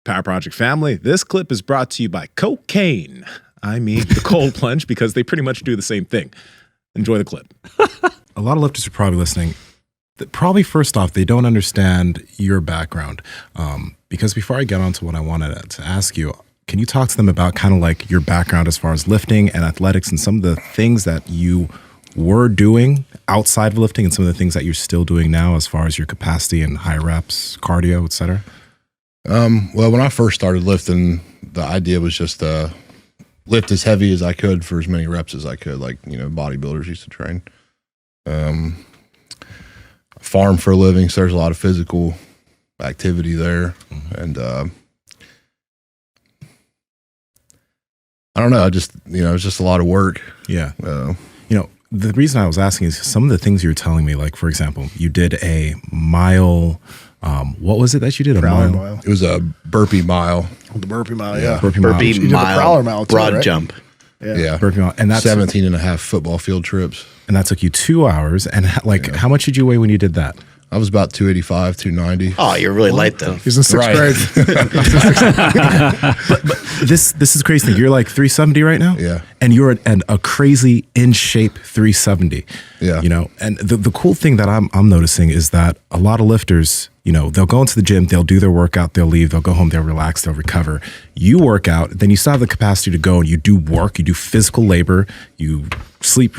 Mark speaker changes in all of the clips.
Speaker 1: Power Project family, this clip is brought to you by cocaine. I mean the cold plunge, because they pretty much do the same thing. Enjoy the clip.
Speaker 2: A lot of lifters are probably listening. Probably first off, they don't understand your background. Because before I get on to what I wanted to ask you, can you talk to them about kind of like your background as far as lifting and athletics and some of the things that you were doing outside of lifting and some of the things that you're still doing now as far as your capacity and high reps, cardio, et cetera?
Speaker 3: Well, when I first started lifting, the idea was just to lift as heavy as I could for as many reps as I could, like, you know, bodybuilders used to train. Farm for a living, so there's a lot of physical activity there. And I don't know, I just, you know, it's just a lot of work.
Speaker 2: Yeah. You know, the reason I was asking is some of the things you were telling me, like, for example, you did a mile. What was it that you did?
Speaker 4: Prowler mile.
Speaker 3: It was a burpee mile.
Speaker 4: The burpee mile, yeah.
Speaker 2: Burpee
Speaker 4: You
Speaker 2: mile.
Speaker 4: did the prowler mile too,
Speaker 5: broad
Speaker 4: right?
Speaker 5: jump.
Speaker 3: Yeah.
Speaker 2: Burpee mile. And that's
Speaker 3: 17 and a half football field trips.
Speaker 2: And that took you 2 hours. And like, how much did you weigh when you did that?
Speaker 3: I was about 285, 290.
Speaker 5: Oh, you're really light though.
Speaker 4: He's in sixth grade.
Speaker 2: But this is the crazy thing. You're like 370 right now?
Speaker 3: Yeah.
Speaker 2: And you're a crazy in shape 370.
Speaker 3: Yeah.
Speaker 2: You know, and the cool thing that I'm noticing is that a lot of lifters, you know, they'll go into the gym, they'll do their workout, they'll leave, they'll go home, they'll relax, they'll recover. You work out, then you still have the capacity to go and you do work, you do physical labor, you sleep,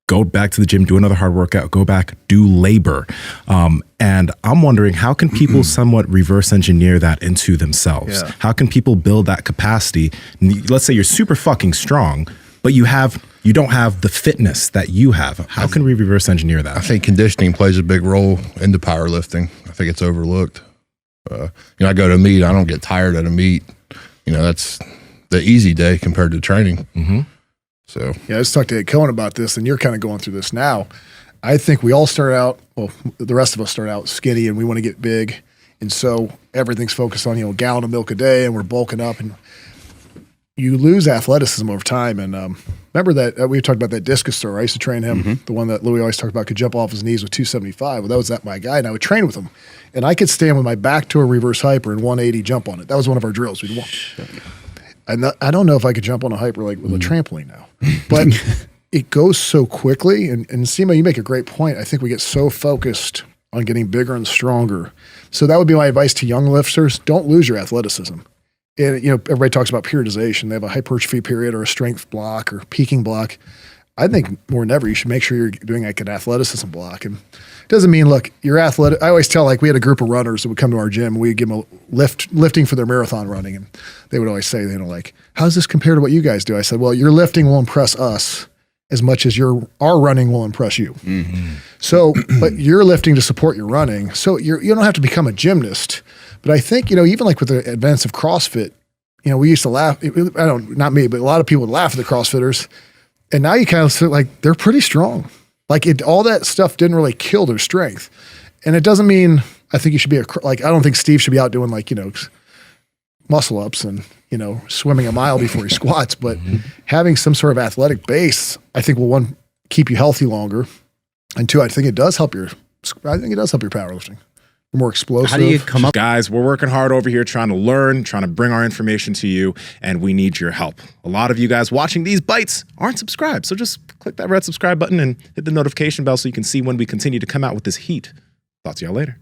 Speaker 2: go back to the gym, do another hard workout, go back, do labor. And I'm wondering, how can people somewhat reverse engineer that into themselves?
Speaker 4: Yeah.
Speaker 2: How can people build that capacity? Let's say you're super fucking strong, but you don't have the fitness that you have. How can we reverse engineer that?
Speaker 3: I think conditioning plays a big role into powerlifting. I think it's overlooked. You know, I go to a meet, I don't get tired at a meet. You know, that's the easy day compared to training. So
Speaker 4: Yeah, I just talked to Ed Cohen about this, and you're kind of going through this now. I think we all start out, well, the rest of us start out skinny, and we want to get big. And so everything's focused on, you know, a gallon of milk a day, and we're bulking up. And you lose athleticism over time. And remember that we talked about that discus thrower. I used to train him, the one that Louis always talked about, could jump off his knees with 275. Well, that was my guy, and I would train with him. And I could stand with my back to a reverse hyper and 180 jump on it. That was one of our drills. We'd walk. I don't know if I could jump on a hyper like with a trampoline now, but it goes so quickly. And Nsima, you make a great point. I think we get so focused on getting bigger and stronger. So that would be my advice to young lifters. Don't lose your athleticism. And, you know, everybody talks about periodization. They have a hypertrophy period or a strength block or peaking block. I think more than ever, you should make sure you're doing like an athleticism block. And it doesn't mean, look, you're athletic. I always tell, like, we had a group of runners that would come to our gym and we'd give them a lifting for their marathon running. And they would always say, you know, like, how does this compare to what you guys do? I said, well, your lifting will impress us as much as our running will impress you. So, but you're lifting to support your running. So you don't have to become a gymnast. But I think, you know, even like with the advance of CrossFit, you know, we used to laugh. Not me, but a lot of people would laugh at the CrossFitters. And now you kind of feel like they're pretty strong. Like all that stuff didn't really kill their strength. And it doesn't mean I think you should be I don't think Steve should be out doing, like, you know, muscle ups and, you know, swimming a mile before he squats. But having some sort of athletic base, I think will, one, keep you healthy longer. And two, I think it does help your powerlifting. More explosive.
Speaker 5: How do you come up?
Speaker 1: Guys, we're working hard over here trying to learn, trying to bring our information to you, and we need your help. A lot of you guys watching these bites aren't subscribed, so just click that red subscribe button and hit the notification bell so you can see when we continue to come out with this heat. Talk to y'all later.